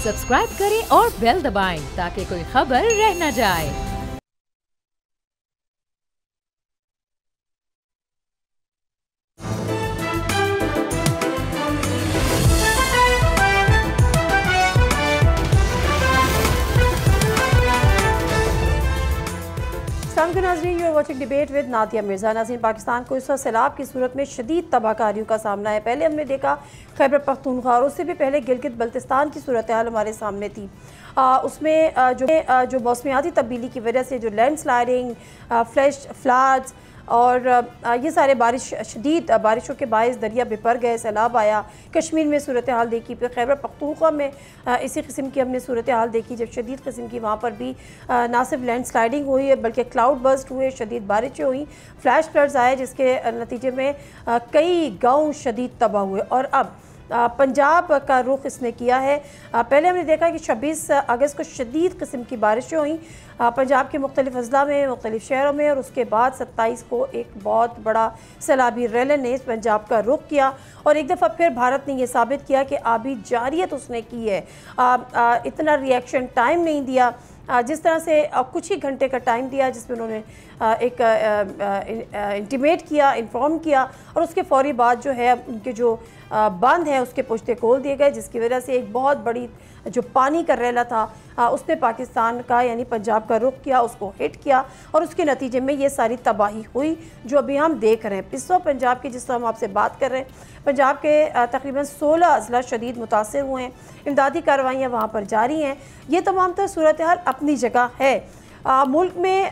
Subscribe करें और bell दबाएं ताकि कोई खबर रह न जाए। नाज़रीन, you are watching debate with Nadia Mirza. नाज़रीन, पाकिस्तान को इस वक्त सैलाब की सूरत में शदीद तबाहकारियों का सामना है। पहले हमने देखा खैबर पख्तूनख्वा और उससे भी पहले गिलगित बल्तिस्तान की सूरत हाल हमारे सामने थी। उसमें जो मौसमियाती तब्दीली की वजह से जो लैंड स्लाइडिंग, फ्लैश फ्लड्स और ये सारे शदीद बारिशों के बायस दरिया बिपर गए, सैलाब आया। कश्मीर में सूरत हाल देखी, फिर खैबर पख्तूनख्वा में इसी किस्म की हमने सूरत हाल देखी जब शदीद किस्म की वहाँ पर भी ना सिर्फ लैंड स्लाइडिंग हुई है बल्कि क्लाउड बर्स्ट हुए, शदीद बारिशें हुई, फ्लैश फ्लड्स आए जिसके नतीजे में कई गाँव शदीद तबाह हुए। और अब पंजाब का रुख इसने किया है। पहले हमने देखा कि 26 अगस्त को शदीद किस्म की बारिशें हुई पंजाब के मुख्तलिफ अजला में, मुख्तलिफ शहरों में, और उसके बाद 27 को एक बहुत बड़ा सैलाबी रैली ने पंजाब का रुख किया और एक दफ़ा फिर भारत ने यह साबित किया कि आबी जारियत उसने की है। इतना रिएक्शन टाइम नहीं दिया, जिस तरह से कुछ ही घंटे का टाइम दिया जिसमें उन्होंने एक इंटीमेट किया, इन्फॉर्म किया, और उसके फौरी बाद जो है उनके जो बंद है उसके पुश्ते खोल दिए गए, जिसकी वजह से एक बहुत बड़ी जो पानी का रैला था उसने पाकिस्तान का यानी पंजाब का रुख किया, उसको हिट किया और उसके नतीजे में ये सारी तबाही हुई जो अभी हम देख रहे हैं। इस वक्त पंजाब की जिस तरह हम आपसे बात कर रहे हैं, पंजाब के तकरीबन 16 अजला शदीद मुतासर हुए हैं, इमदादी कार्रवाइयाँ वहाँ पर जारी हैं। ये तमाम तर सूरत हाल अपनी जगह है। मुल्क में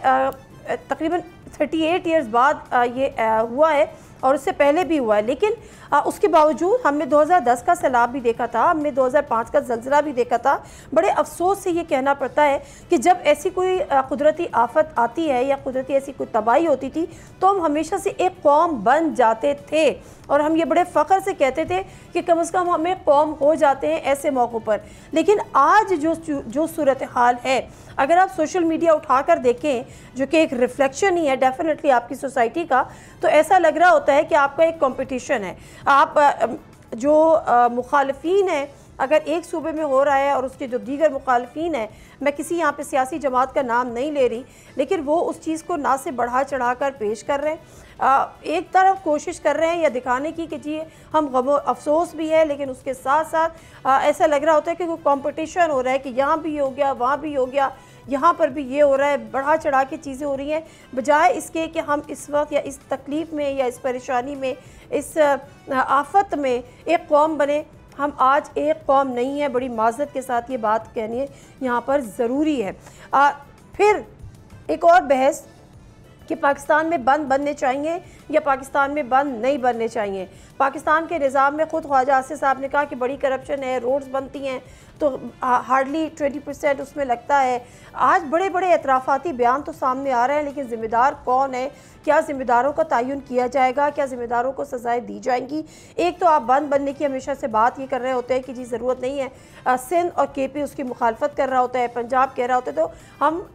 तकरीबन 38 ईयर्स बाद ये हुआ है और उससे पहले भी हुआ है, लेकिन उसके बावजूद हमने 2010 का सैलाब भी देखा था, हमने 2005 का ज़लज़ला भी देखा था। बड़े अफसोस से ये कहना पड़ता है कि जब ऐसी कोई कुदरती आफत आती है या कुदरती ऐसी कोई तबाही होती थी तो हम हमेशा से एक कौम बन जाते थे और हम ये बड़े फ़ख्र से कहते थे कि कम से कम हमें कौम हो जाते हैं ऐसे मौक़ों पर। लेकिन आज जो सूरत हाल है, अगर आप सोशल मीडिया उठाकर देखें जो कि एक रिफ्लेक्शन ही है डेफिनेटली आपकी सोसाइटी का, तो ऐसा लग रहा होता है कि आपका एक कंपटीशन है। आप जो मुखालफीन है, अगर एक सूबे में हो रहा है और उसके जो दीगर मुखालफीन है, मैं किसी यहाँ पे सियासी जमात का नाम नहीं ले रही, लेकिन वो उस चीज़ को ना से बढ़ा चढ़ा कर पेश कर रहे हैं। एक तरफ कोशिश कर रहे हैं या दिखाने की कि जी हम गम अफसोस भी है, लेकिन उसके साथ साथ ऐसा लग रहा होता है कि कोई कंपटीशन हो रहा है कि यहाँ भी हो गया, वहाँ भी हो गया, यहाँ पर भी ये हो रहा है, बढ़ा चढ़ा के चीज़ें हो रही हैं, बजाय इसके कि हम इस वक्त या इस तकलीफ़ में या इस परेशानी में, इस आफत में एक कौम बने। हम आज एक कौम नहीं है, बड़ी माज़रत के साथ ये बात कहनी यहाँ पर ज़रूरी है। फिर एक और बहस कि पाकिस्तान में बंद बनने चाहिए या पाकिस्तान में बंद नहीं बनने चाहिए। पाकिस्तान के निज़ाम में ख़ुद ख्वाजा आसिफ साहब ने कहा कि बड़ी करप्शन है, रोड्स बनती हैं तो हार्डली 20% उसमें लगता है। आज बड़े बड़े एतराफ़ाती बयान तो सामने आ रहे हैं, लेकिन ज़िम्मेदार कौन है? क्या ज़िम्मेदारों का तयन किया जाएगा? क्या ज़िम्मेदारों को सज़ाएँ दी जाएंगी? एक तो आप बंद बनने की हमेशा से बात ये कर रहे होते हैं कि जी ज़रूरत नहीं है, सिंध और KP उसकी मुखालफत कर रहा होता है, पंजाब कह रहा होता है, तो हम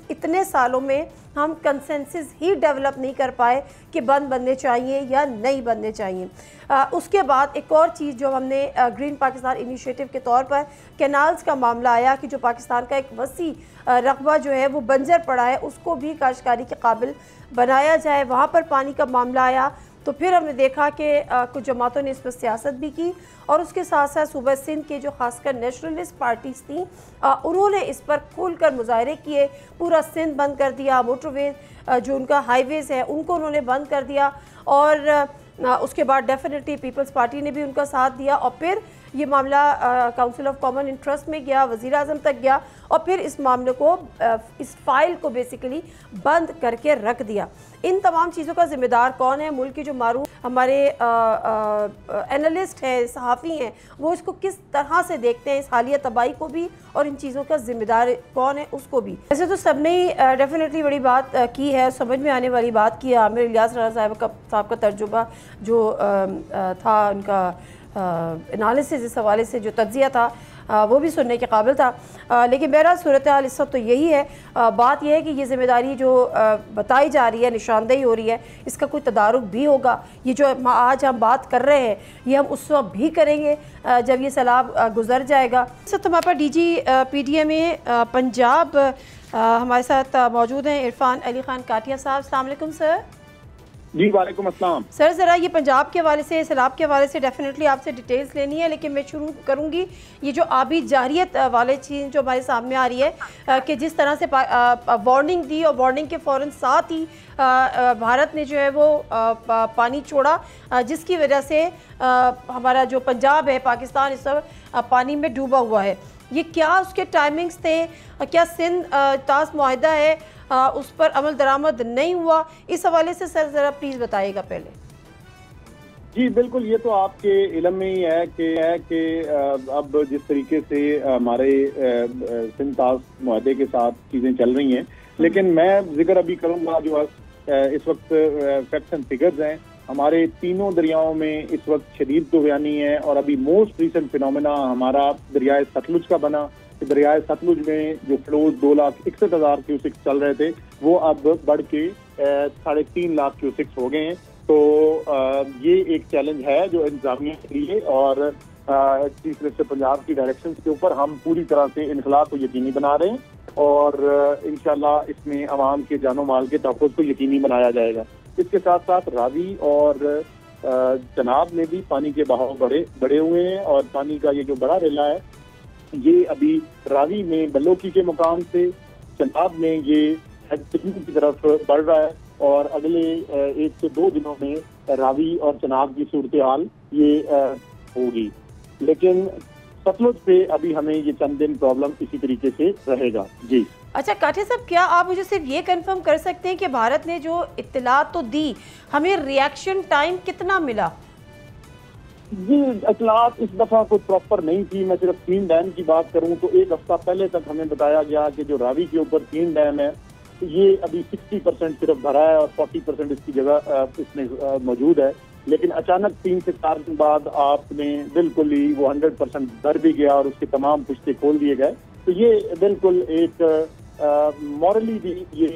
इतने सालों में हम कंसेंसस ही डेवलप नहीं कर पाए कि बंद बनने चाहिए या नहीं बनने चाहिए। उसके बाद एक और चीज़ जो हमने ग्रीन पाकिस्तान इनिशिएटिव के तौर पर कैनाल्स का मामला आया कि जो पाकिस्तान का एक वसी रकबा जो है वो बंजर पड़ा है, उसको भी काश्तकारी के काबिल बनाया जाए, वहाँ पर पानी का मामला आया। तो फिर हमने देखा कि कुछ जमातों ने इस पर सियासत भी की और उसके साथ साथ सूबा सिंध के जो खासकर नेशनलिस्ट पार्टीज़ थी उन्होंने इस पर खुलकर मुजाहरे किए, पूरा सिंध बंद कर दिया, मोटरवेज जो उनका हाईवेज़ है उनको उन्होंने बंद कर दिया और उसके बाद डेफिनेटली पीपल्स पार्टी ने भी उनका साथ दिया और फिर ये मामला काउंसिल ऑफ कॉमन इंटरेस्ट में गया, वज़ीर आज़म तक गया और फिर इस मामले को इस फाइल को बेसिकली बंद करके रख दिया। इन तमाम चीज़ों का ज़िम्मेदार कौन है? मुल्क के जो मारूफ हमारे एनालिस्ट हैं, सहाफ़ी हैं, वो इसको किस तरह से देखते हैं, इस हालिया तबाही को भी और इन चीज़ों का ज़िम्मेदार कौन है उसको भी। वैसे तो सब ने डेफिनेटली बड़ी बात की है, समझ में आने वाली बात की है। आमिर इलियास राना साहब का तर्जुमा जो था, उनका एनालिसिस इस हवाले से जो तज्ज़िया था वो भी सुनने के काबिल था। लेकिन बहरहाल सूरत हाल इस वक्त तो यही है। बात यह है कि ये ज़िम्मेदारी जो बताई जा रही है, निशानदेही हो रही है, इसका कोई तदारुक भी होगा। ये जो आज हम बात कर रहे हैं ये हम उस वक्त भी करेंगे जब ये सैलाब गुजर जाएगा। सर तो हमारे पास DG PDMA पंजाब हमारे साथ मौजूद हैं इरफान अली खान काटिया साहब। अस्सलाम वालेकुम सर। जी वालेकुम अस्सलाम। सर ज़रा ये पंजाब के हवाले से, सैलाब के हवाले से डेफिनेटली आपसे डिटेल्स लेनी है, लेकिन मैं शुरू करूँगी ये जो आबी जारियत वाले चीज़ जो हमारे सामने आ रही है कि जिस तरह से वार्निंग दी और वार्निंग के फ़ौरन साथ ही भारत ने जो है वो पानी छोड़ा, जिसकी वजह से हमारा जो पंजाब है, पाकिस्तान इस वक्त पानी में डूबा हुआ है। ये क्या उसके टाइमिंग्स थे? क्या सिंध तास मुआहदा है उस पर अमल दरामद नहीं हुआ? इस हवाले से सर ज़रा प्लीज़ बताइएगा पहले। जी बिल्कुल, ये तो आपके इल्म में ही है कि अब जिस तरीके से हमारे सिंध तास मुआहदे के साथ चीज़ें चल रही हैं, लेकिन मैं जिक्र अभी करूँगा जो इस वक्त फैक्ट्स एंड फिगर्स हैं। हमारे तीनों दरियाओं में इस वक्त शदीद तूफ़ानी है और अभी मोस्ट रिसेंट फिनोमेना हमारा दरियाए सतलुज का बना। दरियाए सतलुज में जो फ्लोज 2,61,000 क्यूसिक्स चल रहे थे वो अब बढ़ के 3.5 लाख क्यूसिक्स हो गए हैं। तो ये एक चैलेंज है जो इंतजामिया के लिए और चीफ मिनिस्टर पंजाब की डायरेक्शन के ऊपर हम पूरी तरह से इनखला को यकीनी बना रहे हैं और इंशाल्लाह इसमें अवाम के जानो माल के तहफ़्फ़ुज़ को यकीनी बनाया जाएगा। इसके साथ साथ रावी और चनाब में भी पानी के बहाव बढ़े हुए हैं और पानी का ये जो बड़ा रेला है ये अभी रावी में बल्लोकी के मुकाम से, चनाब में ये की तरफ बढ़ रहा है और अगले 1 से 2 दिनों में रावी और चनाब की सूरत हाल ये होगी। लेकिन सतलुज पे अभी हमें ये चंद दिन प्रॉब्लम इसी तरीके से रहेगा। जी अच्छा काटिया साहब, क्या आप मुझे सिर्फ ये कंफर्म कर सकते हैं कि भारत ने जो इत्तलात तो दी, हमें रिएक्शन टाइम कितना मिला? जी इत्तलात इस दफा कोई प्रॉपर नहीं थी। मैं सिर्फ 3 डैम की बात करूं तो 1 हफ्ता पहले तक हमें बताया गया कि जो रावी के ऊपर 3 डैम है ये अभी 60% सिर्फ भरा है और 40% इसकी जगह इसमें मौजूद है। लेकिन अचानक 3 से 4 दिन बाद आपने बिल्कुल ही वो 100% भर भी गया और उसके तमाम पुश्ते खोल दिए गए। तो ये बिल्कुल एक मॉरली भी ये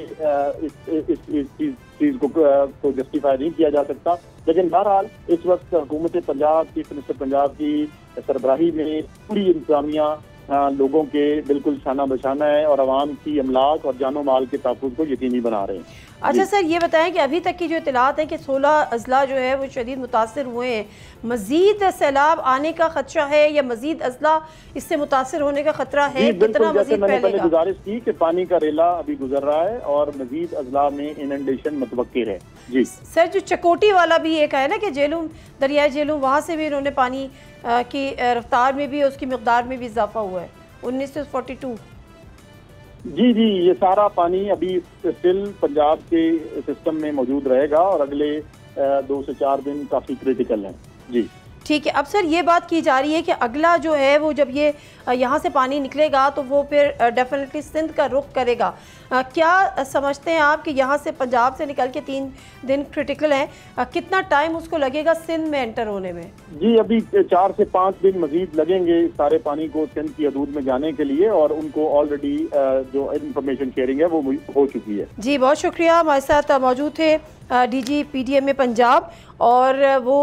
इस चीज को जस्टिफाई नहीं किया जा सकता। लेकिन बहरहाल इस वक्त हुकूमत पंजाब, चीफ मिनिस्टर पंजाब की सरबराही में पूरी इंतजामिया लोगों के बिल्कुल शाना बशाना है और आवाम की अमलाक और जानो माल के तहफ़्फ़ुज़ को यकीनी बना रहे हैं। अच्छा सर, ये बताएं कि अभी तक की जो इत्तलात है कि 16 अजला जो है वो शदीद मुतासर हुए हैं, मजीद सैलाब आने का खदशा है या मजीद अजला इससे मुतासर होने का खतरा है? कितना मजीद मैंने गुजारिश की कि पानी का रेला अभी गुजर रहा है और मजीद अजला में इनंडेशन मुतवक्किर है। जी सर, जो चकोटी वाला भी एक है ना कि जेलूम, दरियाए जेलूम, वहाँ से भी इन्होंने पानी की रफ्तार में भी उसकी मकदार में भी इजाफा हुआ है 1942। जी जी, ये सारा पानी अभी स्टिल पंजाब के सिस्टम में मौजूद रहेगा और अगले 2 से 4 दिन काफ़ी क्रिटिकल हैं। जी ठीक है। अब सर ये बात की जा रही है कि अगला जो है वो जब ये यहाँ से पानी निकलेगा तो वो फिर डेफिनेटली सिंध का रुख करेगा। क्या समझते हैं आप कि यहाँ से पंजाब से निकल के 3 दिन क्रिटिकल हैं, कितना टाइम उसको लगेगा सिंध में एंटर होने में? जी अभी 4 से 5 दिन मजीद लगेंगे सारे पानी को सिंध की हदूद में जाने के लिए और उनको ऑलरेडी जो इंफॉर्मेशन शेयरिंग है वो हो चुकी है। जी बहुत शुक्रिया। हमारे साथ मौजूद थे DG PDMA पंजाब और वो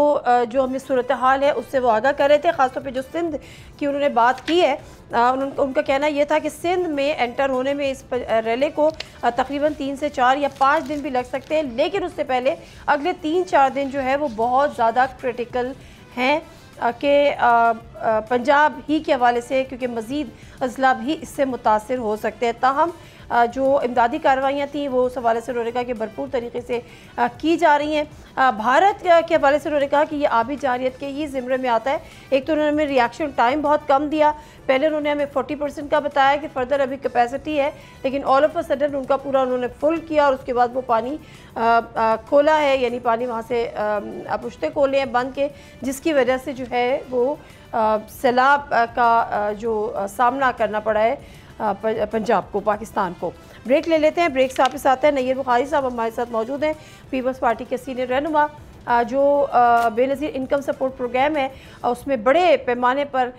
जो हमें सूरत हाल है उससे वो आगाह कर रहे थे, ख़ासतौर पे जो सिंध की उन्होंने बात की है। उनका कहना ये था कि सिंध में एंटर होने में इस रेले को तकरीबन 3 से 4 या 5 दिन भी लग सकते हैं, लेकिन उससे पहले अगले 3-4 दिन जो है वो बहुत ज़्यादा क्रिटिकल हैं कि पंजाब ही के हवाले से, क्योंकि मज़ीद अजला भी इससे मुतासर हो सकते हैं। ताहम जो इमदादी कार्रवाइयाँ थी वो उस हवाले से उन्होंने कहा कि भरपूर तरीके से की जा रही हैं। भारत के हवाले से उन्होंने कहा कि ये आबी जारियत के ही ज़िम्मे में आता है। एक तो उन्होंने हमें रिएक्शन टाइम बहुत कम दिया, पहले उन्होंने हमें 40% का बताया कि फ़र्दर अभी कैपेसिटी है, लेकिन ऑल ऑफ अ सडन उनका पूरा उन्होंने फुल किया और उसके बाद वो पानी खोला है, यानी पानी वहाँ से पुश्ते खोले हैं बंद के, जिसकी वजह से जो है वो सैलाब का जो सामना करना पड़ा है पंजाब को, पाकिस्तान को। ब्रेक ले लेते हैं। ब्रेक से वापस आते हैं। नैयर बुखारी साहब हमारे साथ मौजूद हैं, पीपल्स पार्टी के सीनियर रहनुमा। जो बेनज़ीर इनकम सपोर्ट प्रोग्राम है उसमें बड़े पैमाने पर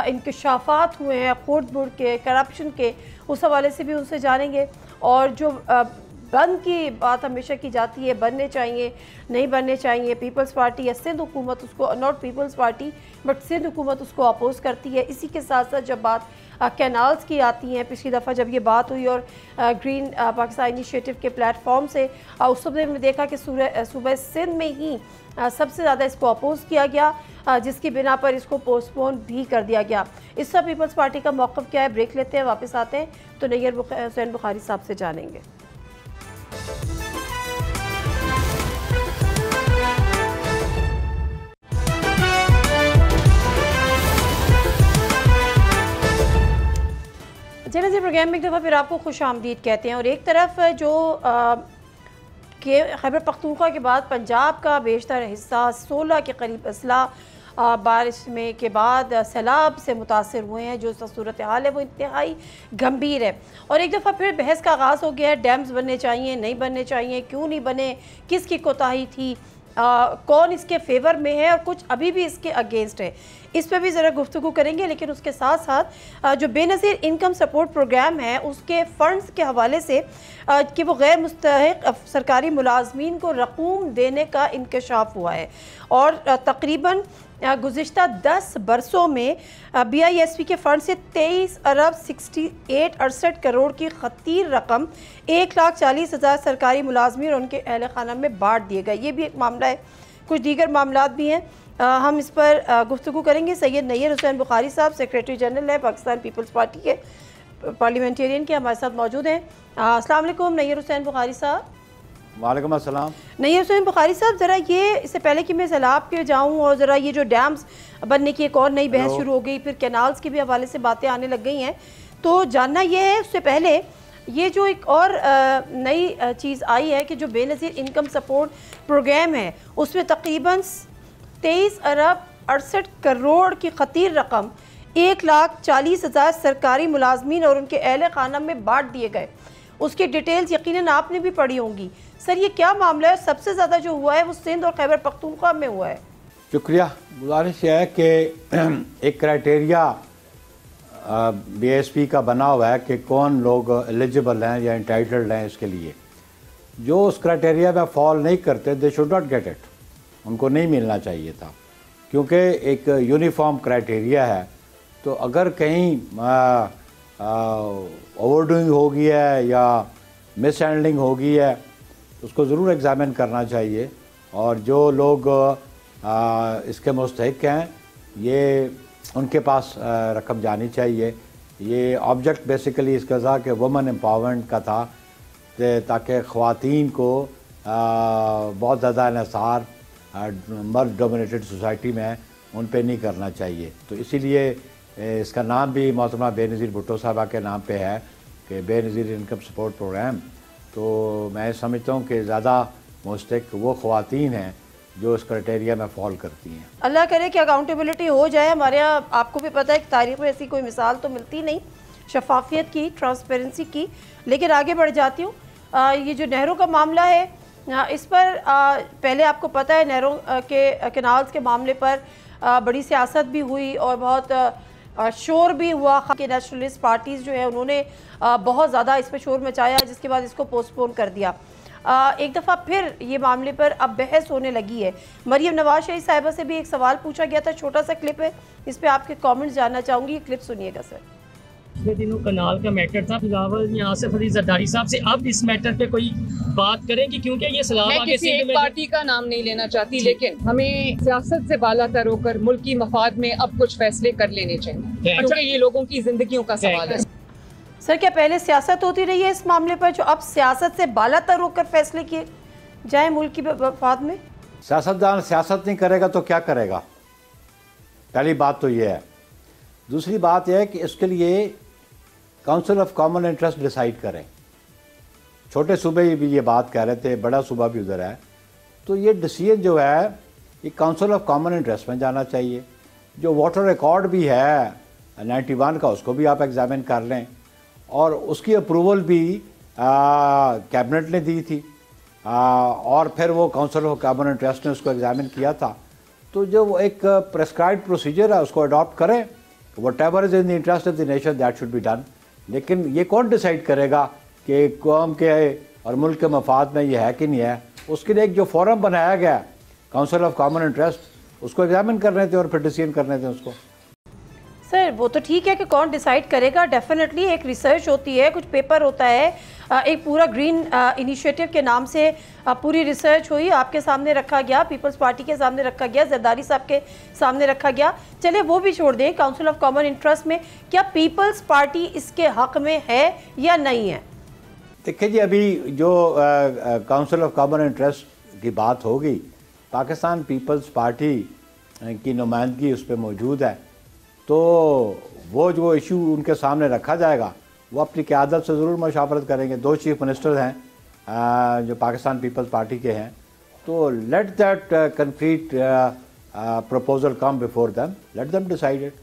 इंकशाफात हुए हैं खोट बुड़ के, करप्शन के, उस हवाले से भी उनसे जानेंगे। और जो बंद की बात हमेशा की जाती है, बनने चाहिए नहीं बनने चाहिए, पीपल्स पार्टी या सिंध हुकूमत उसको, नॉट पीपल्स पार्टी बट सिंध हुकूमत उसको अपोज करती है। इसी के साथ साथ जब बात कैनाल्स की आती हैं, पिछली दफ़ा जब ये बात हुई और ग्रीन पाकिस्तान इनिशिएटिव के प्लेटफॉर्म से उस समय हमने देखा कि सूबे सिंध में ही सबसे ज़्यादा इसको अपोज किया गया, जिसकी बिना पर इसको पोस्टपोन भी कर दिया गया। इस पर पीपल्स पार्टी का मौक़िफ़ क्या है? ब्रेक लेते हैं, वापस आते हैं तो नैयर हुसैन बुखारी साहब से जानेंगे। जी प्रोग्राम में एक दफ़ा फिर आपको खुश आमदीद कहते हैं। और एक तरफ जो खैबर पख्तूनख्वा के बाद पंजाब का बेशतर हिस्सा 16 के करीब अजला बारिश में के बाद सैलाब से मुतासर हुए हैं। जो सूरत हाल है वो इंतहाई गंभीर है और एक दफ़ा फिर बहस का आगाज़ हो गया है, डैम्स बनने चाहिए नहीं बनने चाहिए, क्यों नहीं बने, किसकी कोताही थी, कौन इसके फेवर में है और कुछ अभी भी इसके अगेंस्ट है। इस पर भी ज़रा गुफ्तगू करेंगे। लेकिन उसके साथ साथ जो बेनज़ीर इनकम सपोर्ट प्रोग्राम है उसके फ़ंड्स के हवाले से कि वो गैर मुस्तहिक़ सरकारी मुलाजमीन को रकूम देने का इंकशाफ हुआ है और तकरीबन गुज़िश्ता 10 बरसों में BISP के फ़ंड से 23 अरब 68 करोड़ की खतीर रकम 1,40,000 सरकारी मुलाजमीन और उनके अहल खाना में बांट दिए गए। ये भी एक मामला है, कुछ दीगर मामलात भी हैं, हम इस पर गुफ्तगू करेंगे। सैयद नैयर हुसैन बुखारी साहब सेक्रेटरी जनरल है पाकिस्तान पीपल्स पार्टी के, पार्लियामेंटेरियन के, हमारे साथ मौजूद हैं। अस्सलाम वालेकुम नैयर हुसैन बुखारी साहब। वालेकुम अस्सलाम। नैयर हुसैन बुखारी साहब, ज़रा ये इससे पहले कि मैं सैलाब पे जाऊँ और ज़रा ये जो डैम्स बनने की एक और नई बहस शुरू हो गई, फिर कैनाल्स के भी हवाले से बातें आने लग गई हैं, तो जानना ये है उससे पहले ये जो एक और नई चीज़ आई है कि जो बेनज़ीर इनकम सपोर्ट प्रोग्राम है उसमें तकरीबन 23 अरब 68 करोड़ की खतीर रकम 1,40,000 सरकारी मुलाजमीन और उनके अहल खाना में बांट दिए गए। उसकी डिटेल्स यकीनन आपने भी पढ़ी होंगी। सर ये क्या मामला है? सबसे ज़्यादा जो हुआ है वो सिंध और खैबर पख्तूनख्वा में हुआ है। शुक्रिया। गुजारिश है कि एक क्राइटेरिया BISP का बना हुआ है कि कौन लोग एलिजिबल हैं या इंटाइटल्ड हैं इसके लिए। जो उस क्राइटेरिया में फॉल नहीं करते they should not get it, उनको नहीं मिलना चाहिए था, क्योंकि एक यूनिफॉर्म क्राइटेरिया है। तो अगर कहीं ओवरडूइंग हो गई है या मिस हैंडलिंग हो गई है तो उसको ज़रूर एग्ज़ामिन करना चाहिए और जो लोग इसके मुस्तहिक हैं ये उनके पास रकम जानी चाहिए। ये ऑब्जेक्ट बेसिकली इसका था कि वुमेन एम्पावरमेंट का था, ताकि ख़वातीन को बहुत ज़्यादा इन्हिसार मर्द डोमिनेटेड सोसाइटी में उन पे नहीं करना चाहिए। तो इसीलिए इसका नाम भी मोहतरमा बेनज़ीर भुट्टो साहबा के नाम पे है कि बेनज़ीर इनकम सपोर्ट प्रोग्राम। तो मैं समझता हूँ कि ज़्यादा मुस्तहिक वो ख़वातीन हैं जो इस क्राइटेरिया में फॉल करती हैं। अल्लाह करे कि अकाउंटेबिलिटी हो जाए। हमारे यहाँ आपको भी पता है कि तारीख़ में ऐसी कोई मिसाल तो मिलती नहीं शफाफियत की, ट्रांसपेरेंसी की। लेकिन आगे बढ़ जाती हूँ, ये जो नहरों का मामला है इस पर पहले आपको पता है नहरों के कैनाल्स के मामले पर बड़ी सियासत भी हुई और बहुत शोर भी हुआ कि नेशनलिस्ट पार्टीज़ जो है उन्होंने बहुत ज़्यादा इस पर शोर मचाया, जिसके बाद इसको पोस्टपोन कर दिया। एक दफ़ा फिर ये मामले पर अब बहस होने लगी है। मरियम नवाज शरीफ साहिबा से भी एक सवाल पूछा गया था, छोटा सा क्लिप है, इस पर आपके कमेंट्स जानना चाहूँगी। ये क्लिप सुनिएगा सर। पिछले दिनों कनाल का मैटर था, फिलहाल यहाँ से फरीद जरदारी साहब से अब इस मैटर पे कोई बात करें कि क्योंकि ये सलाह मैं किसी एक पार्टी का नाम नहीं लेना चाहती, लेकिन हमें सियासत से बालातर होकर मुल्क की मफाद में अब कुछ फैसले कर लेने चाहिए, क्योंकि ये लोगों की जिंदगियों का सवाल है। सर क्या पहले सियासत होती रही है इस मामले पर, जो अब सियासत से बालातर होकर फैसले किए जाए मुल्क की मफाद में? सियासतदान सियासत नहीं करेगा तो क्या करेगा, पहली बात तो ये है। दूसरी बात यह है कि इसके लिए council of common interest decide करें। छोटे सूबे भी ये बात कह रहे थे, बड़ा सूबा भी उधर है, तो ये डिसीजन जो है ये काउंसिल ऑफ कॉमन इंटरेस्ट में जाना चाहिए। जो वाटर रिकॉर्ड भी है 91 का, उसको भी आप एग्जामिन कर लें और उसकी अप्रूवल भी कैबिनेट ने दी थी। और फिर वो काउंसिल ऑफ कॉमन इंटरेस्ट ने उसको एग्जामिन किया था। तो जो वो एक प्रेस्क्राइब्ड प्रोसीजर है उसको अडॉप्ट करें, what ever is in the interest of the nation that should be done. लेकिन ये कौन डिसाइड करेगा कि कौम के और मुल्क के मफाद में ये है कि नहीं है? उसके लिए एक जो फोरम बनाया गया काउंसिल ऑफ कॉमन इंटरेस्ट, उसको एग्जामिन करने थे और फिर डिसीजन करने थे उसको। सर वो तो ठीक है कि कौन डिसाइड करेगा, डेफिनेटली एक रिसर्च होती है, कुछ पेपर होता है, एक पूरा ग्रीन इनिशिएटिव के नाम से पूरी रिसर्च हुई, आपके सामने रखा गया, पीपल्स पार्टी के सामने रखा गया, जरदारी साहब के सामने रखा गया। चलिए वो भी छोड़ दें, काउंसिल ऑफ कॉमन इंटरेस्ट में क्या पीपल्स पार्टी इसके हक में है या नहीं है? देखिए जी, अभी जो काउंसिल ऑफ कॉमन इंटरेस्ट की बात होगी, पाकिस्तान पीपल्स पार्टी की नुमाइंदगी उस पर मौजूद है, तो वो जो इशू उनके सामने रखा जाएगा वो अपनी क़यादत से ज़रूर मशावरत करेंगे। 2 चीफ मिनिस्टर हैं जो पाकिस्तान पीपल्स पार्टी के हैं, तो let that concrete proposal come before them, let them decide it.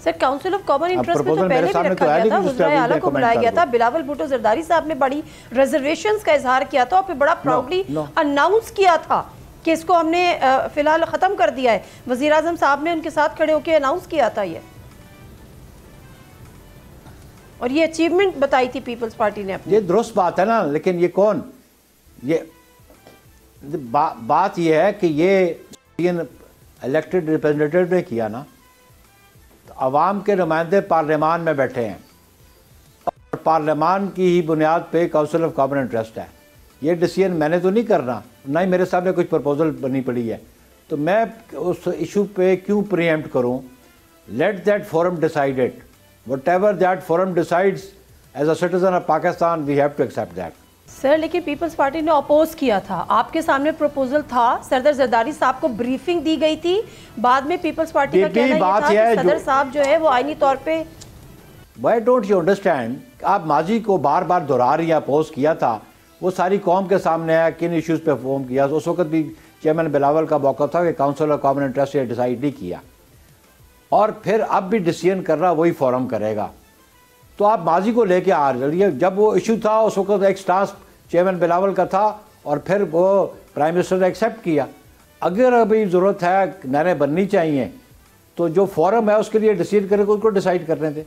Sir council of common interest में तो पहले भी रखा गया था, वज़ीर आला को बुलाया गया था, बिलावल भुट्टो जरदारी साहब ने बड़ी रिजर्वेशंस का इजहार किया था और फिर बड़ा प्राउडली अनाउंस किया था कि इसको हमने फिलहाल ख़त्म कर दिया है। वज़ीर आज़म साहब ने उनके साथ खड़े होकर अनाउंस किया था ये, और ये अचीवमेंट बताई थी पीपल्स पार्टी ने अपनी। ये दुरुस्त बात है ना, लेकिन ये कौन, ये बात ये है कि ये इलेक्टेड रिप्रेजेंटेटिव ने किया ना, तो अवाम के नुमाइंदे पार्लियामान में बैठे हैं और पार्लियामान की ही बुनियाद पे काउंसिल ऑफ कॉमन इंटरेस्ट है। ये डिसीजन मैंने तो नहीं करना, ना ही मेरे सामने कुछ प्रपोजल बनी पड़ी है, तो मैं उस इशू पे क्यों प्रीएम्प्ट करूं? Let that forum decide it, whatever that forum decides as a citizen of Pakistan we have to accept that. Sir लेकिन पीपल्स पार्टी ने अपोज किया था, आपके सामने प्रपोजल था, सरदार जरदारी साहब को ब्रीफिंग दी गई थी, बाद में पीपल्स पार्टी का कहना ये था कि सदर साहब जो है वो आईनी तौर पे। व्हाई डोंट यू अंडरस्टैंड, आप माजी को बार बार दोहरा रही हैं, अपोज किया था, वो सारी कौम के सामने है किन इश्यूज़ पे फोम किया। उस वक्त भी चेयरमैन बिलावल का मौका था कि काउंसिल ऑफ कॉमन इंटरेस्ट ये डिसाइड नहीं किया, और फिर अब भी डिसीजन कर रहा वही फोरम करेगा। तो आप माजी को लेके आ रही, जब वो इशू था उस वक्त एक स्टाफ चेयरमैन बिलावल का था और फिर वो प्राइम मिनिस्टर ने एक्सेप्ट किया। अगर अभी ज़रूरत है, नहरें बननी चाहिए, तो जो फोरम है उसके लिए डिसीजन करेगा, उसको डिसाइड करने दें।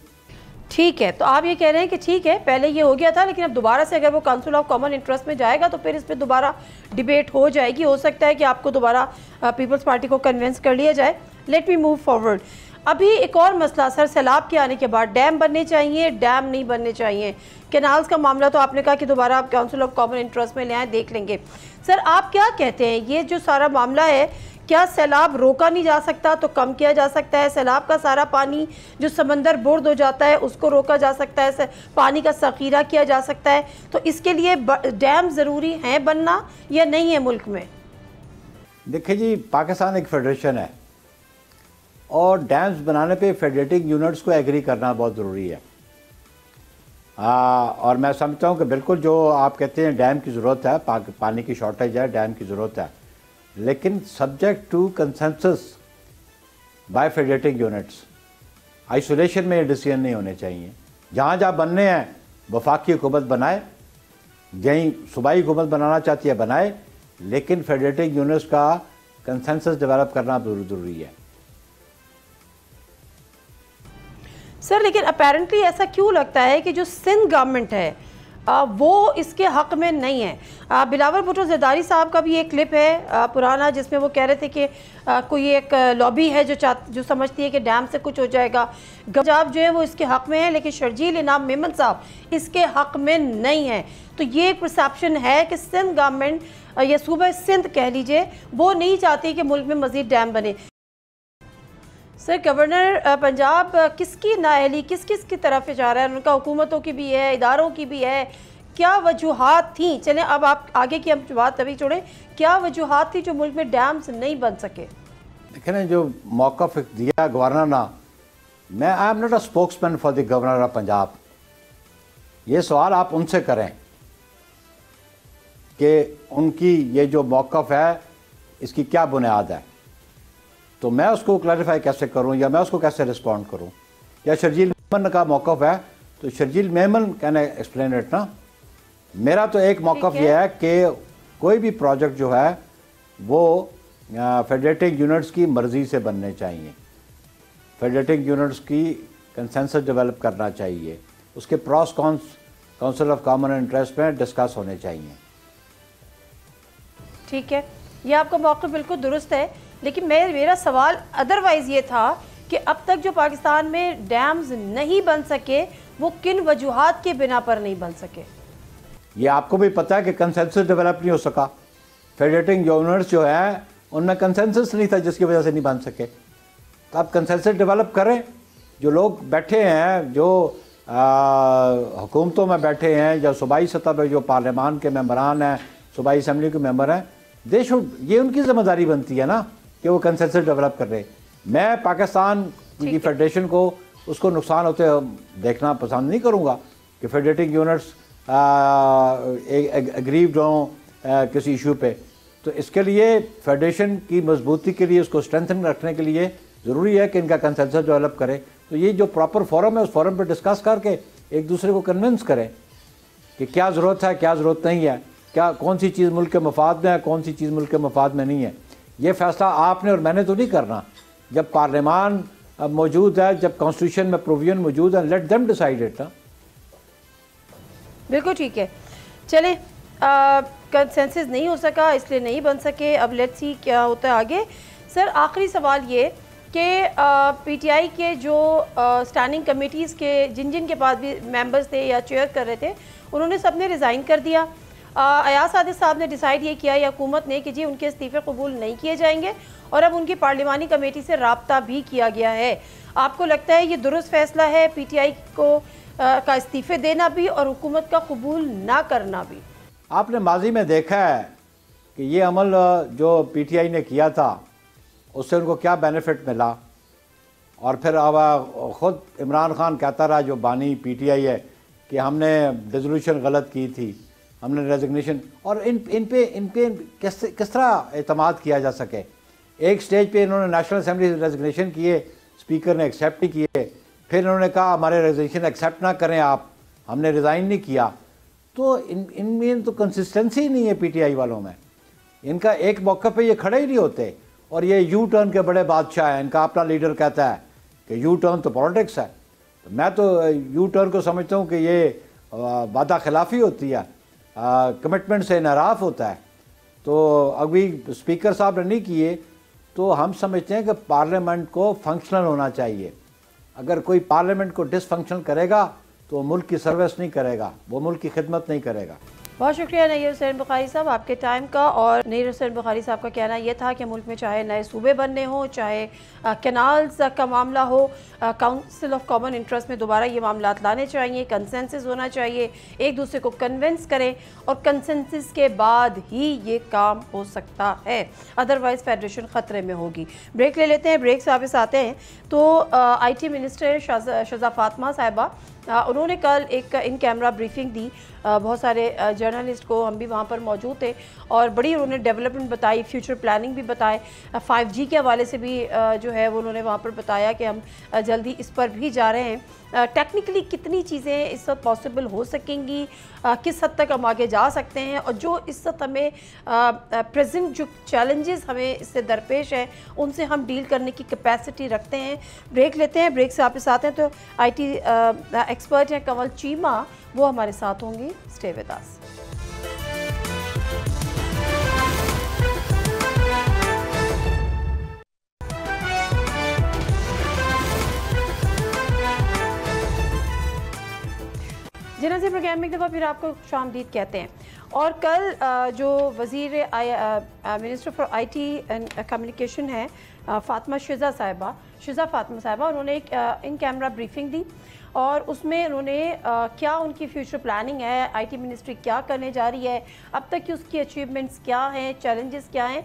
ठीक है, तो आप ये कह रहे हैं कि ठीक है पहले ये हो गया था, लेकिन अब दोबारा से अगर वो काउंसिल ऑफ कॉमन इंटरेस्ट में जाएगा तो फिर इस पर दोबारा डिबेट हो जाएगी, हो सकता है कि आपको दोबारा पीपल्स पार्टी को कन्विंस कर लिया जाए। Let me move forward. अभी एक और मसला सर, सैलाब के आने के बाद डैम बनने चाहिए, डैम नहीं बनने चाहिए, कैनाल्स का मामला तो आपने कहा कि दोबारा आप काउंसिल ऑफ कॉमन इंटरेस्ट में ले आए, देख लेंगे। सर आप क्या कहते हैं, ये जो सारा मामला है, क्या सैलाब रोका नहीं जा सकता तो कम किया जा सकता है? सैलाब का सारा पानी जो समंदर बुर्द हो जाता है उसको रोका जा सकता है, पानी का ज़ख़ीरा किया जा सकता है, तो इसके लिए डैम ज़रूरी हैं बनना या नहीं है मुल्क में? देखिए जी, पाकिस्तान एक फेडरेशन है और डैम्स बनाने पे फेडरेटिंग यूनिट्स को एग्री करना बहुत ज़रूरी है। और मैं समझता हूँ कि बिल्कुल जो आप कहते हैं डैम की ज़रूरत है, पानी की शॉर्टेज है, डैम की ज़रूरत है, लेकिन subject to consensus by federating units. Isolation में ये डिसीजन नहीं होने चाहिए। जहाँ जहाँ बनने हैं वफाकी हुकूमत बनाए, यहीं सूबाई हुकूमत बनाना चाहती है बनाए, लेकिन फेडरेटिंग यूनिट्स का कंसेंसस डेवलप करना ज़रूरी है। सर लेकिन अपेरेंटली ऐसा क्यों लगता है कि जो सिंध गवर्नमेंट है वो इसके हक़ में नहीं है? बिलावल भुट्टो जरदारी साहब का भी एक क्लिप है पुराना, जिसमें वो कह रहे थे कि कोई एक लॉबी है जो समझती है कि डैम से कुछ हो जाएगा, पंजाब जो है वो इसके हक़ में है, लेकिन शर्जील इनाम मेमन साहब इसके हक़ में नहीं है। तो ये एक परसेप्शन है कि सिंध गवर्नमेंट या सूबा सिंध कह लीजिए, वो नहीं चाहती कि मुल्क में मज़ीद डैम बने। सर गवर्नर पंजाब किसकी नाअहली किस की तरफ जा रहा है? उनका हुकूमतों की भी है, इदारों की भी है, क्या वजूहात थी? चलें अब आप आगे की हम बात तभी छोड़ें, क्या वजूहात थी जो मुल्क में डैम्स नहीं बन सके? देखें ना, जो मौक़िफ़ दिया गवर्नर ना, मैं I am not a spokesman for the governor of Punjab. ये सवाल आप उनसे करें कि उनकी ये जो मौक़िफ़ है इसकी क्या बुनियाद है, तो मैं उसको क्लैरिफाई कैसे करूं या मैं उसको कैसे रिस्पॉन्ड करूं? या शर्जील मेमन का मौक़िफ़ है तो Sharjeel Memon can explain it ना। मेरा तो एक मौक़िफ़ यह है कि कोई भी प्रोजेक्ट जो है वो फेडरेटिंग यूनिट्स की मर्ज़ी से बनने चाहिए। फेडरेटिंग यूनिट्स की कंसेंसस डेवलप करना चाहिए, उसके pros cons council of common interest में डिस्कस होने चाहिए। ठीक है, ये आपका मौक़िफ़ बिल्कुल दुरुस्त है, लेकिन मेरा सवाल अदरवाइज़ ये था कि अब तक जो पाकिस्तान में डैम्स नहीं बन सके वो किन वजूहात के बिना पर नहीं बन सके? ये आपको भी पता है कि कंसेंसस डेवलप नहीं हो सका। फेडरेटिंग यूनिट्स जो है उनमें कंसेंसस नहीं था, जिसकी वजह से नहीं बन सके। तो आप कंसेंसस डेवलप करें। जो लोग बैठे हैं, जो हुकूमतों में बैठे हैं, या सूबाई सतह पर जो पार्लियामान के मेंबरान हैं, सूबाई असम्बली के मेंबर हैं, दे शुड, ये उनकी ज़िम्मेदारी बनती है ना कि वो कंसेंसस डेवलप कर रहे। मैं पाकिस्तान की फेडरेशन को उसको नुकसान होते देखना पसंद नहीं करूँगा कि फेडरेटिंग यूनिट्स एग्रीव्ड हों किसी इशू पे। तो इसके लिए फेडरेशन की मजबूती के लिए, उसको स्ट्रेंथन रखने के लिए ज़रूरी है कि इनका कंसेंसस डेवलप करें। तो ये जो प्रॉपर फोरम है, उस फोरम पर डिस्कस करके एक दूसरे को कन्विंस करें कि क्या ज़रूरत है, क्या ज़रूरत नहीं है, क्या कौन सी चीज़ मुल्क के मफाद में है, कौन सी चीज़ मुल्क के मफाद में नहीं है। ये फ़ैसला आपने और मैंने तो नहीं करना। जब पार्लियामान मौजूद है, जब कॉन्स्टिट्यूशन में प्रोविजन मौजूद है, लेट देम डिसाइड इट। बिल्कुल ठीक है, चलें, कंसेंसस नहीं हो सका इसलिए नहीं बन सके, अब लेट्स सी क्या होता है आगे। सर, आखिरी सवाल ये कि पीटीआई के जो स्टैंडिंग कमेटीज़ के जिन के पास भी मेंबर्स थे या चेयर कर रहे थे, उन्होंने सब ने रिज़ाइन कर दिया। अयाज सादिक साहब ने डिसाइड ये किया, या हुकूमत ने, कि जी उनके इस्तीफ़े कबूल नहीं किए जाएंगे, और अब उनकी पार्लिमानी कमेटी से रब्ता भी किया गया है। आपको लगता है ये दुरुस्त फैसला है पीटीआई को का इस्तीफ़े देना भी और हुकूमत का कबूल ना करना भी? आपने माजी में देखा है कि ये अमल जो पीटीआई ने किया था उससे उनको क्या बेनिफिट मिला, और फिर अब ख़ुद इमरान खान कहता रहा, जो बानी पीटीआई है, कि हमने डिसोल्यूशन गलत की थी, हमने रेजिग्नेशन, और इन पे किस तरह एतमाद किया जा सके। एक स्टेज पे इन्होंने नेशनल असेंबली रेजिग्नेशन किए, स्पीकर ने एक्सेप्ट नहीं किए, फिर इन्होंने कहा हमारे रेजिग्नेशन एक्सेप्ट ना करें आप, हमने रिज़ाइन नहीं किया। तो इनमें तो कंसिस्टेंसी नहीं है पीटीआई वालों में। इनका एक मौके पे ये खड़े ही नहीं होते, और ये यू टर्न के बड़े बादशाह हैं। इनका अपना लीडर कहता है कि यू टर्न तो पॉलिटिक्स है। तो मैं तो यू टर्न को समझता हूँ कि ये वादा खिलाफ़ी होती है, कमिटमेंट से नाराफ़ होता है। तो अभी स्पीकर साहब ने नहीं किए, तो हम समझते हैं कि पार्लियामेंट को फंक्शनल होना चाहिए। अगर कोई पार्लियामेंट को डिसफंक्शनल करेगा तो वो मुल्क की सर्विस नहीं करेगा, वो मुल्क की खिदमत नहीं करेगा। बहुत शुक्रिया नईर हुसैन बुखारी साहब आपके टाइम का। और नईर हुसैन बुखारी साहब का कहना यह था कि मुल्क में चाहे नए सूबे बनने हो, चाहे कैनाल्स का मामला हो, काउंसिल ऑफ कॉमन इंटरेस्ट में दोबारा ये मामला लाने चाहिए, कंसेंसस होना चाहिए, एक दूसरे को कन्विंस करें, और कंसेंसस के बाद ही ये काम हो सकता है, अदरवाइज़ फेडरेशन ख़तरे में होगी। ब्रेक ले लेते हैं, ब्रेक से वापस आते हैं। तो IT मिनिस्टर शज़ा फातिमा साहिबा, उन्होंने कल एक इन कैमरा ब्रीफिंग दी, बहुत सारे जर्नलिस्ट को, हम भी वहाँ पर मौजूद थे, और बड़ी उन्होंने डेवलपमेंट बताई, फ्यूचर प्लानिंग भी बताए, 5G के हवाले से भी जो है वो उन्होंने वहाँ पर बताया कि हम जल्दी इस पर भी जा रहे हैं। टेक्निकली कितनी चीज़ें इस वक्त पॉसिबल हो सकेंगी, किस हद तक हम आगे जा सकते हैं, और जो इस वक्त हमें प्रेजेंट जो चैलेंजेस हमें इससे दरपेश हैं उनसे हम डील करने की कैपेसिटी रखते हैं। ब्रेक लेते हैं, ब्रेक से वापस आते हैं। तो IT एक्सपर्ट हैं कंवल चीमा, वो हमारे साथ होंगी। Stay with us. जिन्ना से प्रोग्राम में एक दफ़ा फिर आपको खुशामदीद कहते हैं। और कल जो वज़ीर minister for IT and communication है शज़ा फातिमा साहिबा, उन्होंने एक इन कैमरा ब्रीफिंग दी, और उसमें उन्होंने क्या उनकी फ्यूचर प्लानिंग है, IT मिनिस्ट्री क्या करने जा रही है, अब तक की उसकी अचीवमेंट्स क्या हैं, चैलेंजेस क्या हैं,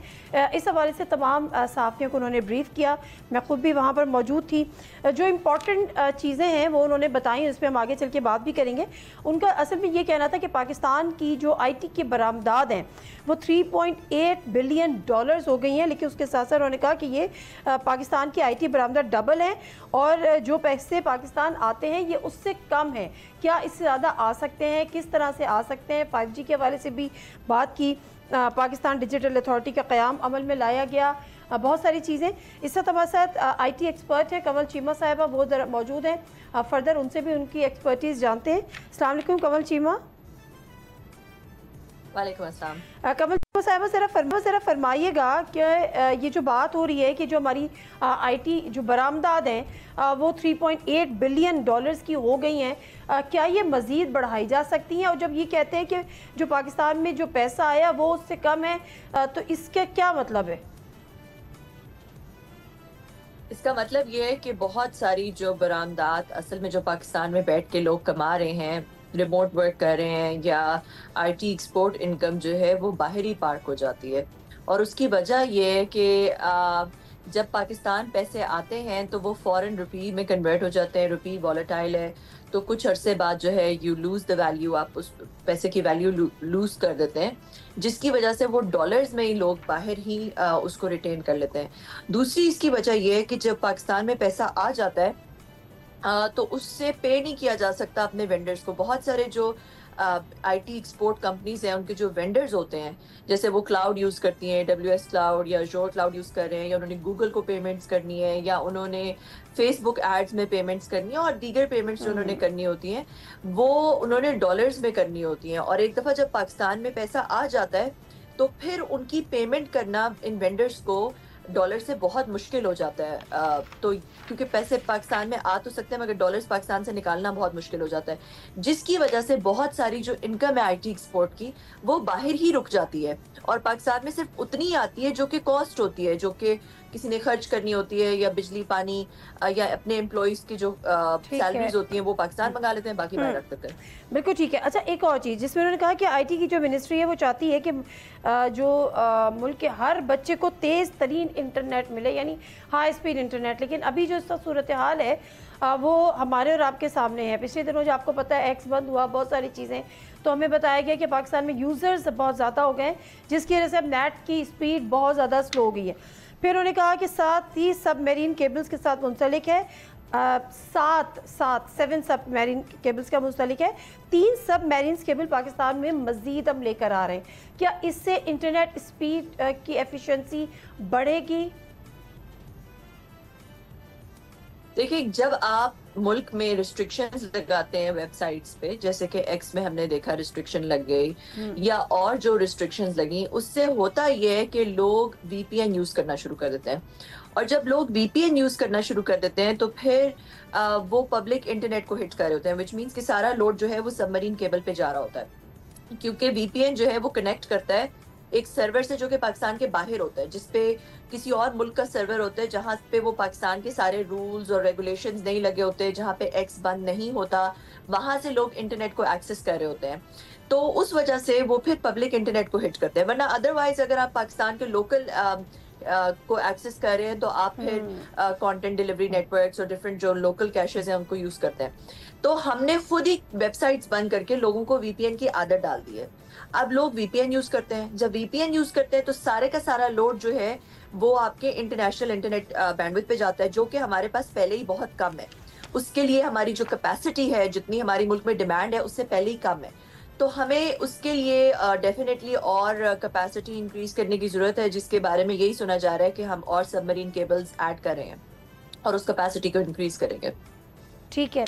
इस हवाले से तमाम सहाफ़ियों को उन्होंने ब्रीफ़ किया। मैं ख़ुद भी वहाँ पर मौजूद थी। जो इम्पॉर्टेंट चीज़ें हैं वो उन्होंने बताई, उस पर हम आगे चल के बात भी करेंगे। उनका असल में ये कहना था कि पाकिस्तान की जो IT की बरामदात हैं वो $3.8 बिलियन हो गई हैं, लेकिन उसके साथ साथ उन्होंने कहा कि ये पाकिस्तान की IT बरामदात डबल हैं और जो पैसे पाकिस्तान आते हैं ये उससे कम है, क्या इससे ज़्यादा आ सकते हैं, किस तरह से आ सकते हैं? 5G के हवाले से भी बात की, पाकिस्तान डिजिटल अथॉरिटी का क़याम अमल में लाया गया, बहुत सारी चीज़ें। इस साथ हमारे साथ IT एक्सपर्ट है कमल चीमा साहिबा, वो मौजूद हैं, फर्दर उनसे भी उनकी एक्सपर्टीज़ जानते हैं। अस्सलाम वालेकुम कमल चीमा। वालेकुम अस्सलाम। कमल साहिबा ज़रा फरमाइएगा कि ये जो बात हो रही है कि जो हमारी IT जो बरामदात हैं वो 3.8 बिलियन डॉलर्स की हो गई हैं, क्या ये मज़ीद बढ़ाई जा सकती हैं? और जब ये कहते हैं कि जो पाकिस्तान में जो पैसा आया वो उससे कम है, तो इसका क्या मतलब है? इसका मतलब ये है कि बहुत सारी जो बरामदात असल में जो पाकिस्तान में बैठ के लोग कमा रहे हैं, रिमोट वर्क कर रहे हैं, या IT एक्सपोर्ट इनकम जो है वो बाहर ही पार्क हो जाती है। और उसकी वजह ये है कि जब पाकिस्तान पैसे आते हैं तो वो फॉरेन रुपी में कन्वर्ट हो जाते हैं। रुपी वॉलेटाइल है, तो कुछ अरसे बाद जो है यू लूज द वैल्यू, आप उस पैसे की वैल्यू लूज कर देते हैं, जिसकी वजह से वो डॉलर्स में ही लोग बाहर ही उसको रिटेन कर लेते हैं। दूसरी इसकी वजह ये है कि जब पाकिस्तान में पैसा आ जाता है तो उससे पे नहीं किया जा सकता अपने वेंडर्स को। बहुत सारे जो IT एक्सपोर्ट कंपनीज हैं उनके जो वेंडर्स होते हैं, जैसे वो क्लाउड यूज़ करती हैं, AWS क्लाउड या Azure क्लाउड यूज़ कर रहे हैं, या उन्होंने गूगल को पेमेंट्स करनी है, या उन्होंने फेसबुक एड्स में पेमेंट्स करनी है, और दीगर पेमेंट्स जो उन्होंने करनी होती हैं वो उन्होंने डॉलर्स में करनी होती हैं। और एक दफ़ा जब पाकिस्तान में पैसा आ जाता है तो फिर उनकी पेमेंट करना इन वेंडर्स को डॉलर से बहुत मुश्किल हो जाता है। तो क्योंकि पैसे पाकिस्तान में आ तो सकते हैं मगर डॉलर्स पाकिस्तान से निकालना बहुत मुश्किल हो जाता है, जिसकी वजह से बहुत सारी जो इनकम है IT एक्सपोर्ट की वो बाहर ही रुक जाती है, और पाकिस्तान में सिर्फ उतनी आती है जो कि कॉस्ट होती है, जो कि किसी ने खर्च करनी होती है, या बिजली पानी या अपने एम्प्लॉइज की जो सैलरीज होती हैं वो पाकिस्तान मंगा लेते हैं, बाकी बाहर रख देते हैं। बिल्कुल ठीक है। अच्छा, एक और चीज़ जिसमें उन्होंने कहा कि IT की जो मिनिस्ट्री है वो चाहती है कि जो मुल्क के हर बच्चे को तेज़ तरीन इंटरनेट मिले, यानी हाई स्पीड इंटरनेट। लेकिन अभी जो इसका सूरत हाल है वो हमारे और आपके सामने है। पिछले दिनों जो आपको पता है एक्स बंद हुआ, बहुत सारी चीज़ें, तो हमें बताया गया कि पाकिस्तान में यूज़र्स बहुत ज़्यादा हो गए, जिसकी वजह से अब नेट की स्पीड बहुत ज़्यादा स्लो हो गई है। फिर उन्होंने कहा कि साथ ही सबमरीन केबल्स के साथ मुंसलिक है, 7 सबमरीन केबल्स का मुंसलिक है, 3 सबमरीन केबल पाकिस्तान में मज़ीद हम लेकर आ रहे हैं। क्या इससे इंटरनेट स्पीड की एफिशिएंसी बढ़ेगी? देखिए, जब आप मुल्क में रिस्ट्रिक्शंस लगाते हैं वेबसाइट्स पे, जैसे कि एक्स में हमने देखा रिस्ट्रिक्शन लग गई, या और जो रिस्ट्रिक्शंस लगी, उससे होता यह है कि लोग VPN यूज करना शुरू कर देते हैं। और जब लोग VPN यूज करना शुरू कर देते हैं तो फिर वो पब्लिक इंटरनेट को हिट कर रहे होते हैं, विच मीन्स कि सारा लोड जो है वो सबमरीन केबल पे जा रहा होता है, क्योंकि VPN जो है वो कनेक्ट करता है एक सर्वर से जो कि पाकिस्तान के बाहर होता है, जिसपे किसी और मुल्क का सर्वर होता है, जहाँ पे वो पाकिस्तान के सारे रूल्स और रेगुलेशंस नहीं लगे होते, जहाँ पे एक्स बंद नहीं होता, वहां से लोग इंटरनेट को एक्सेस कर रहे होते हैं। तो उस वजह से वो फिर पब्लिक इंटरनेट को हिट करते हैं। वरना अदरवाइज अगर आप पाकिस्तान के लोकल को एक्सेस कर रहे हैं तो आप फिर कंटेंट डिलीवरी नेटवर्क्स और डिफरेंट जो लोकल कैशेस हैं उनको यूज करते हैं। तो हमने खुद ही वेबसाइट्स बंद करके लोगों को VPN की आदत डाल दी है। अब लोग VPN यूज करते हैं। जब VPN यूज करते हैं तो सारे का सारा लोड जो है वो आपके इंटरनेशनल इंटरनेट बैंडविड्थ पे जाता है, जो कि हमारे पास पहले ही बहुत कम है। उसके लिए हमारी जो कैपेसिटी है, जितनी हमारी मुल्क में डिमांड है, उससे पहले ही कम है। तो हमें उसके लिए डेफिनेटली और कैपेसिटी इंक्रीज करने की जरूरत है, जिसके बारे में यही सुना जा रहा है कि हम और सबमरीन केबल्स ऐड कर रहे हैं और उस कैपेसिटी को इंक्रीज करेंगे। ठीक है।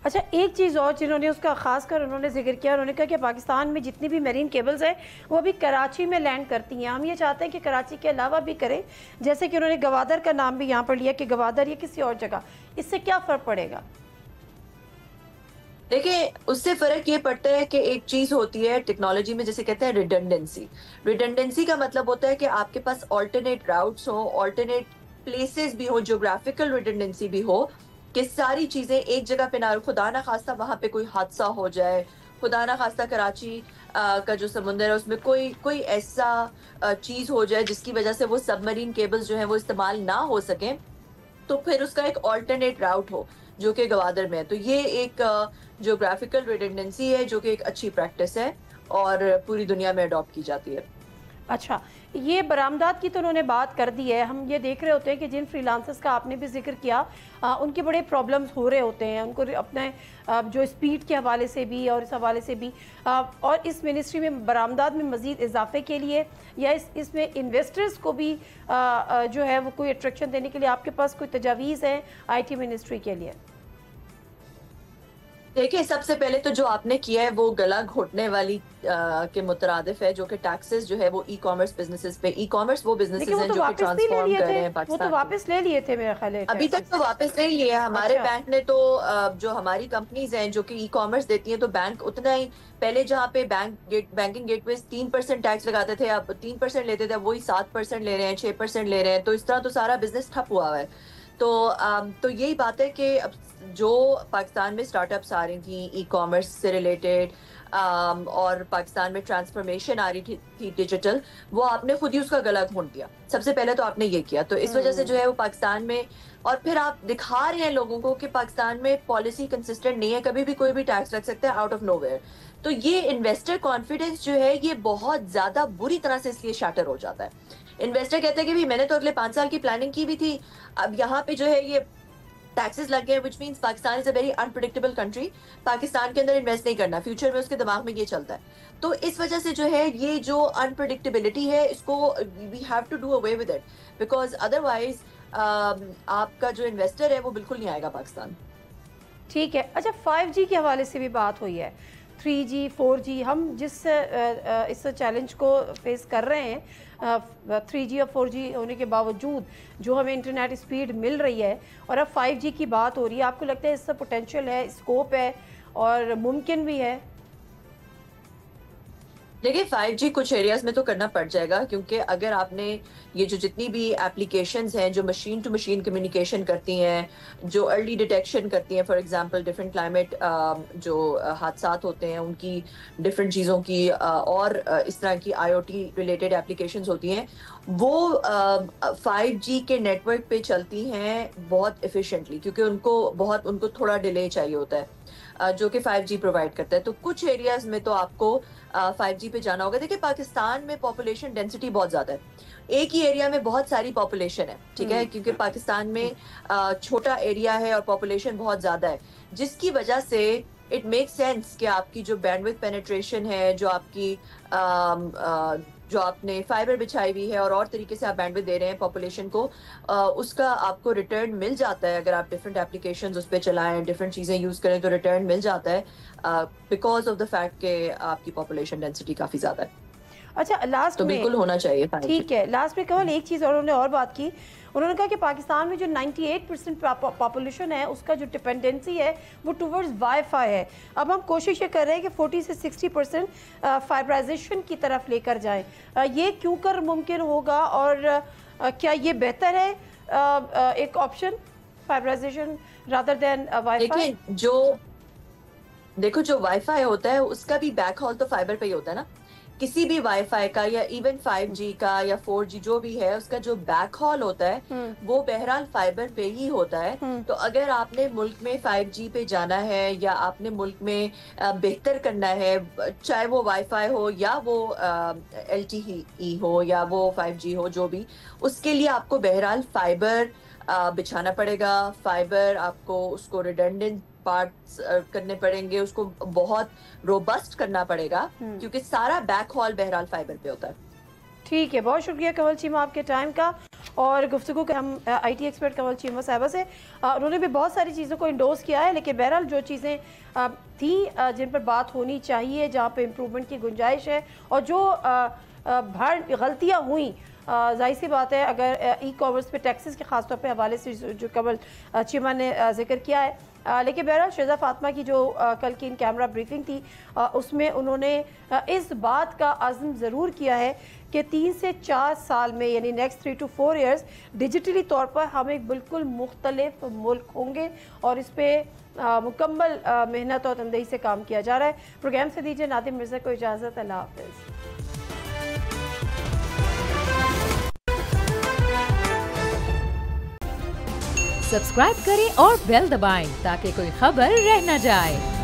अच्छा, एक चीज़ और जिन्होंने उसका खास कर उन्होंने जिक्र किया, उन्होंने कहा कि पाकिस्तान में जितनी भी मरीन केबल्स हैं वो अभी कराची में लैंड करती हैं। हम ये चाहते हैं कि कराची के अलावा भी करें, जैसे कि उन्होंने गवादर का नाम भी यहाँ पर लिया कि गवादर या किसी और जगह। इससे क्या फ़र्क पड़ेगा? देखिए, उससे फर्क ये पड़ता है कि एक चीज होती है टेक्नोलॉजी में, जैसे कहते हैं रिडंडेंसी। रिडंडेंसी का मतलब होता है कि आपके पास ऑल्टरनेट राउट्स हो, ऑल्टरनेट प्लेसेस भी हो, ज्योग्राफिकल रिडंडेंसी भी हो, कि सारी चीजें एक जगह पे ना, खुदा ना खास्ता वहां पे कोई हादसा हो जाए, खुदा ना खास्ता कराची का जो समुंदर है उसमें कोई ऐसा चीज हो जाए जिसकी वजह से वो सबमरीन केबल्स जो है वो इस्तेमाल ना हो सके, तो फिर उसका एक ऑल्टरनेट राउट हो जो कि गवादर में है। तो ये एक ज्योग्राफिकल रिडंडेंसी है जो कि एक अच्छी प्रैक्टिस है और पूरी दुनिया में अडॉप्ट की जाती है। अच्छा, ये बरामदात की तो उन्होंने बात कर दी है। हम ये देख रहे होते हैं कि जिन फ्रीलांसर्स का आपने भी जिक्र किया, उनके बड़े प्रॉब्लम्स हो रहे होते हैं, उनको अपने जो स्पीड के हवाले से भी और इस हवाले से भी, और इस मिनिस्ट्री में बरामदात में मज़ीद इजाफे के लिए या इसमें इन्वेस्टर्स को भी जो है वो कोई अट्रैक्शन देने के लिए आपके पास कोई तजावीज़ हैं IT मिनिस्ट्री के लिए? देखिए, सबसे पहले तो जो आपने किया है वो गला घोटने वाली के मुतरादिफ है, जो कि टैक्सेस जो है वो ई-कॉमर्स बिजनेसेस पे, ई-कॉमर्स वो बिजनेसेस हैं जो कि ट्रांसफॉर्म कर रहे हैं पाकिस्तान। वो तो वापस ले लिए थे मेरे ख्याल है। अभी तक तो वापस नहीं लिए। हमारे बैंक ने तो जो हमारी कंपनीज हैं जो कि ई-कॉमर्स देती हैं, तो बैंक उतना ही, पहले जहाँ पे बैंकिंग गेटवे 3% टैक्स लगाते थे, अब 3% लेते थे, अब वही 7% ले रहे हैं, 6% ले रहे हैं। तो इस तरह तो सारा बिजनेस ठप हुआ हुआ है। तो यही बात है कि अब जो पाकिस्तान में स्टार्टअप्स आ रही थी ई-कॉमर्स से रिलेटेड, और पाकिस्तान में ट्रांसफॉर्मेशन आ रही थी डिजिटल, वो आपने खुद ही उसका गला घोंट दिया। सबसे पहले तो आपने ये किया, तो इस वजह से जो है वो पाकिस्तान में, और फिर आप दिखा रहे हैं लोगों को कि पाकिस्तान में पॉलिसी कंसिस्टेंट नहीं है, कभी भी कोई भी टैक्स रख सकता है आउट ऑफ नोवेयर। तो ये इन्वेस्टर कॉन्फिडेंस जो है ये बहुत ज्यादा बुरी तरह से इसलिए शैटर हो जाता है। इन्वेस्टर कहते हैं कि भी मैंने तो अगले 5 साल की प्लानिंग की भी थी, अब यहाँ पे जो है ये टैक्सेस लग गए, which means Pakistan is a very unpredictable country. Pakistan के अंदर इन्वेस्ट नहीं करना, फ्यूचर में उसके दिमाग में ये चलता है। तो इस वजह से जो है ये जो अनप्रेडिक्टेबिलिटी है, इसको we have to do away with it, because otherwise आपका जो इन्वेस्टर है वो बिल्कुल नहीं आएगा पाकिस्तान। ठीक है। अच्छा, 5G के हवाले से भी बात हुई है, 3G 4G, हम जिस इस चैलेंज को फेस कर रहे हैं, 3G और 4G होने के बावजूद जो हमें इंटरनेट स्पीड मिल रही है, और अब 5G की बात हो रही है, आपको लगता है इससे पोटेंशियल है, स्कोप है और मुमकिन भी है? देखिए, 5G कुछ एरियाज में तो करना पड़ जाएगा, क्योंकि अगर आपने ये जो जितनी भी एप्लीकेशंस हैं जो मशीन टू मशीन कम्युनिकेशन करती हैं, जो अर्ली डिटेक्शन करती हैं, फॉर एग्जांपल डिफरेंट क्लाइमेट जो हादसात होते हैं उनकी, डिफरेंट चीज़ों की, और इस तरह की IoT रिलेटेड एप्लीकेशंस होती हैं, वो 5G के नेटवर्क पे चलती हैं बहुत एफिशिएंटली, क्योंकि उनको थोड़ा डिले चाहिए होता है, जो कि 5G प्रोवाइड करता है। तो कुछ एरियाज में तो आपको 5G पे जाना होगा। देखिए, पाकिस्तान में पॉपुलेशन डेंसिटी बहुत ज्यादा है, एक ही एरिया में बहुत सारी पॉपुलेशन है, ठीक है, क्योंकि पाकिस्तान में छोटा एरिया है और पॉपुलेशन बहुत ज्यादा है, जिसकी वजह से इट मेक सेंस कि आपकी जो बैंडविड्थ पेनिट्रेशन है, जो आपने फाइबर बिछाई हुई है और तरीके से आप बैंडविड्थ दे रहे हैं पॉपुलेशन को, उसका आपको रिटर्न मिल जाता है। अगर आप डिफरेंट एप्लीकेशंस उस पर चलाएं, डिफरेंट चीज़ें यूज़ करें, तो रिटर्न मिल जाता है, बिकॉज ऑफ द फैक्ट कि आपकी पॉपुलेशन डेंसिटी काफ़ी ज़्यादा है। अच्छा, लास्ट तो में बिल्कुल होना चाहिए। ठीक है, लास्ट में केवल एक चीज़ और उन्होंने और बात की, उन्होंने कहा कि पाकिस्तान में जो 98% पॉपुलेशन है उसका जो डिपेंडेंसी है वो टुवर्ड्स वाईफाई है। अब हम कोशिश ये कर रहे हैं कि 40 से 60% फाइबराइजेशन की तरफ लेकर जाएं। ये क्यों कर मुमकिन होगा, और क्या ये बेहतर है एक ऑप्शन, फाइबराइजेशन रादर देन वाईफाई? देखो, जो वाईफाई होता है उसका भी बैक हॉल तो फाइबर पे ही होता है ना। किसी भी वाईफाई का या इवन 5G का या 4G जो भी है, उसका जो बैक हॉल होता है वो बहरहाल फाइबर पे ही होता है। तो अगर आपने मुल्क में 5G पे जाना है या आपने मुल्क में बेहतर करना है, चाहे वो वाईफाई हो या वो LTE हो या वो 5G हो, जो भी, उसके लिए आपको बहरहाल फाइबर बिछाना पड़ेगा। फाइबर आपको उसको रिडंडेंट पार्ट्स करने पड़ेंगे, उसको बहुत रोबस्ट करना पड़ेगा, क्योंकि सारा बैक हॉल बहरहाल फाइबर पे होता है। ठीक है, बहुत शुक्रिया कंवल चीमा आपके टाइम का और गुफ्तगू के। हम IT एक्सपर्ट कंवल चीमा साहिबा से, उन्होंने भी बहुत सारी चीज़ों को इंडोर्स किया है, लेकिन बहरहाल जो चीज़ें थी जिन पर बात होनी चाहिए, जहाँ पे इम्प्रूवमेंट की गुंजाइश है, और जो गलतियाँ हुई, जाहिर सी बात है, अगर ई-कॉमर्स पे टैक्सेस के ख़ासतौर पे हवाले से जो कंवल चीमा ने जिक्र किया है, लेकिन बहरहाल शहज़ा फातिमा की जो कल की इन कैमरा ब्रीफिंग थी, उसमें उन्होंने इस बात का अज़्म ज़रूर किया है कि 3 से 4 साल में, यानी नेक्स्ट 3 to 4 ईयर्स, डिजिटली तौर पर हम एक बिल्कुल मुख्तलिफ मुल्क होंगे, और इस पर मुकम्मल मेहनत और तनदेही से काम किया जा रहा है। प्रोग्राम से दीजिए नादिम मिर्ज़ा को इजाज़त। अल्लाह हाफ़िज़। सब्सक्राइब करें और बेल दबाएं ताकि कोई खबर रह न जाए।